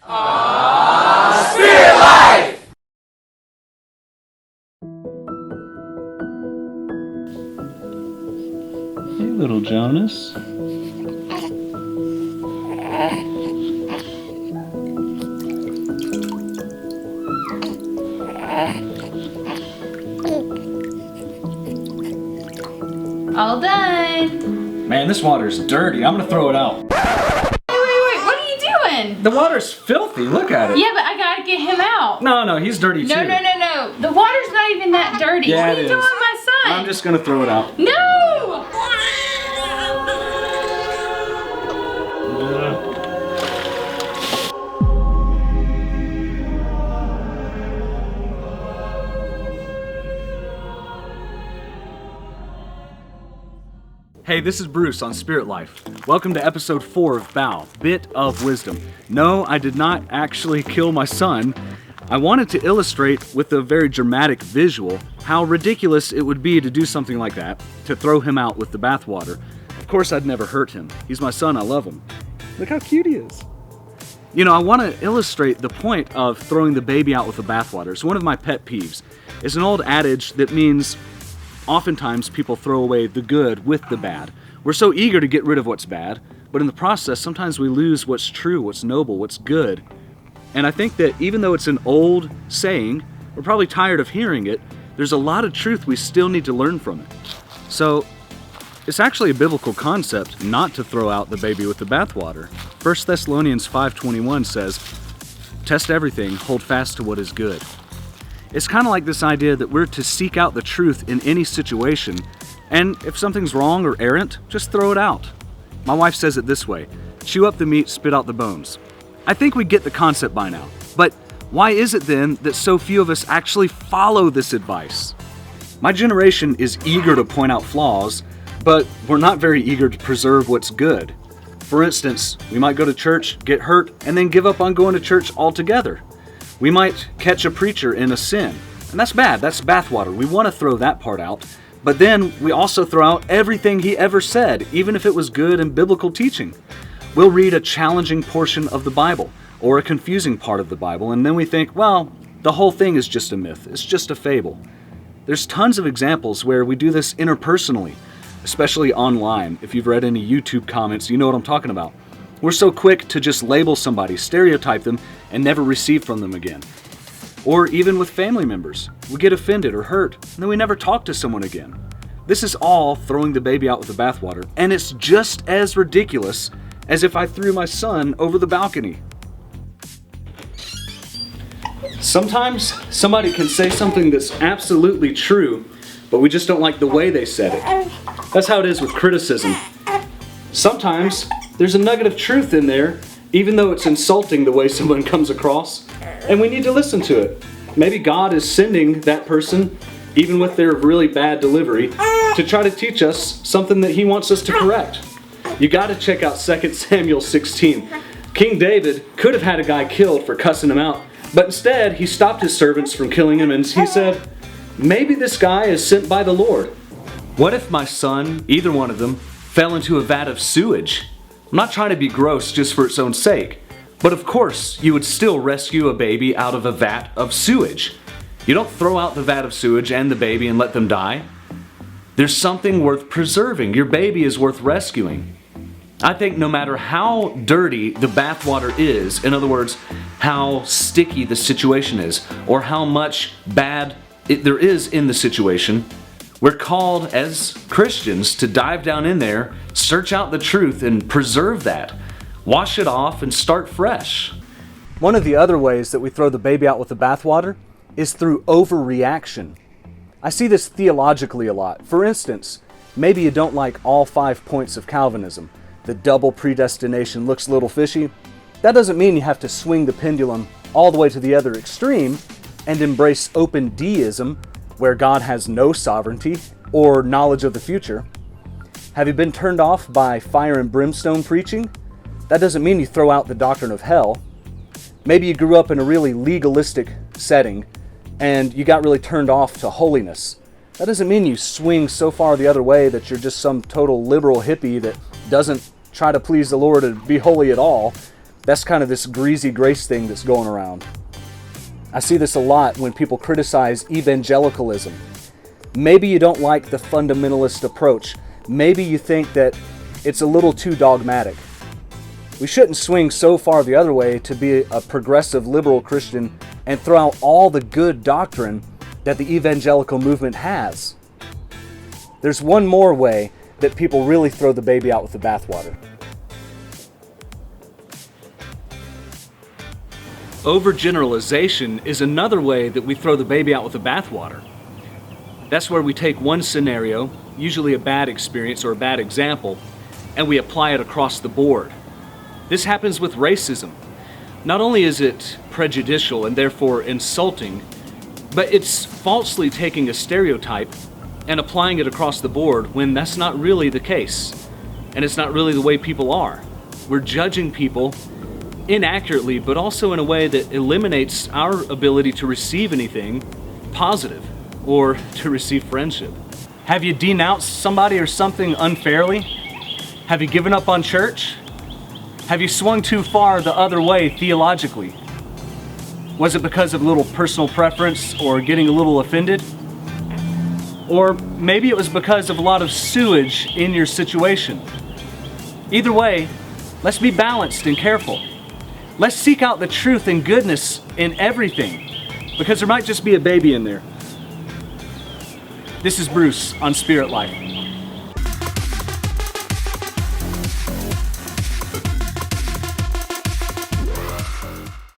Spirit Life! Hey, little Jonas. All done. Man, this water's dirty. I'm gonna throw it out. Wait, what are you doing? The water's filthy. Look at it. Yeah, but I gotta get him out. No, he's dirty too. No. The water's not even that dirty. Yeah, what are you doing with my son? I'm just gonna throw it out. No! Hey, this is Bruce on Spirit Life. Welcome to episode 4 of Bow, Bit of Wisdom. No, I did not actually kill my son. I wanted to illustrate with a very dramatic visual how ridiculous it would be to do something like that, to throw him out with the bathwater. Of course, I'd never hurt him. He's my son, I love him. Look how cute he is. You know, I want to illustrate the point of throwing the baby out with the bathwater. It's one of my pet peeves. It's an old adage that means oftentimes people throw away the good with the bad. We're so eager to get rid of what's bad, but in the process, sometimes we lose what's true, what's noble, what's good. And I think that even though it's an old saying, we're probably tired of hearing it, there's a lot of truth we still need to learn from it. So, it's actually a biblical concept not to throw out the baby with the bathwater. 1 Thessalonians 5:21 says, "Test everything, hold fast to what is good." It's kind of like this idea that we're to seek out the truth in any situation, and if something's wrong or errant, just throw it out. My wife says it this way: chew up the meat, spit out the bones. I think we get the concept by now, but why is it then that so few of us actually follow this advice? My generation is eager to point out flaws, but we're not very eager to preserve what's good. For instance, we might go to church, get hurt, and then give up on going to church altogether. We might catch a preacher in a sin, and that's bad, that's bathwater. We want to throw that part out, but then we also throw out everything he ever said, even if it was good and biblical teaching. We'll read a challenging portion of the Bible, or a confusing part of the Bible, and then we think, well, the whole thing is just a myth, it's just a fable. There's tons of examples where we do this interpersonally, especially online. If you've read any YouTube comments, you know what I'm talking about. We're so quick to just label somebody, stereotype them, and never receive from them again. Or even with family members, we get offended or hurt, and then we never talk to someone again. This is all throwing the baby out with the bathwater, and it's just as ridiculous as if I threw my son over the balcony. Sometimes somebody can say something that's absolutely true, but we just don't like the way they said it. That's how it is with criticism. Sometimes there's a nugget of truth in there, even though it's insulting the way someone comes across, and we need to listen to it. Maybe God is sending that person, even with their really bad delivery, to try to teach us something that He wants us to correct. You got to check out 2 Samuel 16. King David could have had a guy killed for cussing him out, but instead he stopped his servants from killing him, and he said, maybe this guy is sent by the Lord. What if my son, either one of them, fell into a vat of sewage? I'm not trying to be gross just for its own sake, but of course you would still rescue a baby out of a vat of sewage. You don't throw out the vat of sewage and the baby and let them die. There's something worth preserving. Your baby is worth rescuing. I think no matter how dirty the bathwater is, in other words, how sticky the situation is, or how much bad there is in the situation, we're called as Christians to dive down in there, search out the truth, and preserve that. Wash it off and start fresh. One of the other ways that we throw the baby out with the bathwater is through overreaction. I see this theologically a lot. For instance, maybe you don't like all 5 points of Calvinism. The double predestination looks a little fishy. That doesn't mean you have to swing the pendulum all the way to the other extreme and embrace open deism, where God has no sovereignty or knowledge of the future. Have you been turned off by fire and brimstone preaching? That doesn't mean you throw out the doctrine of hell. Maybe you grew up in a really legalistic setting and you got really turned off to holiness. That doesn't mean you swing so far the other way that you're just some total liberal hippie that doesn't try to please the Lord and be holy at all. That's kind of this greasy grace thing that's going around. I see this a lot when people criticize evangelicalism. Maybe you don't like the fundamentalist approach. Maybe you think that it's a little too dogmatic. We shouldn't swing so far the other way to be a progressive liberal Christian and throw out all the good doctrine that the evangelical movement has. There's one more way that people really throw the baby out with the bathwater. Overgeneralization is another way that we throw the baby out with the bathwater. That's where we take one scenario, usually a bad experience or a bad example, and we apply it across the board. This happens with racism. Not only is it prejudicial and therefore insulting, but it's falsely taking a stereotype and applying it across the board when that's not really the case. And it's not really the way people are. We're judging people inaccurately, but also in a way that eliminates our ability to receive anything positive or to receive friendship. Have you denounced somebody or something unfairly? Have you given up on church? Have you swung too far the other way theologically? Was it because of a little personal preference or getting a little offended? Or maybe it was because of a lot of sewage in your situation. Either way, let's be balanced and careful. Let's seek out the truth and goodness in everything, because there might just be a baby in there. This is Bruce on Spirit Life.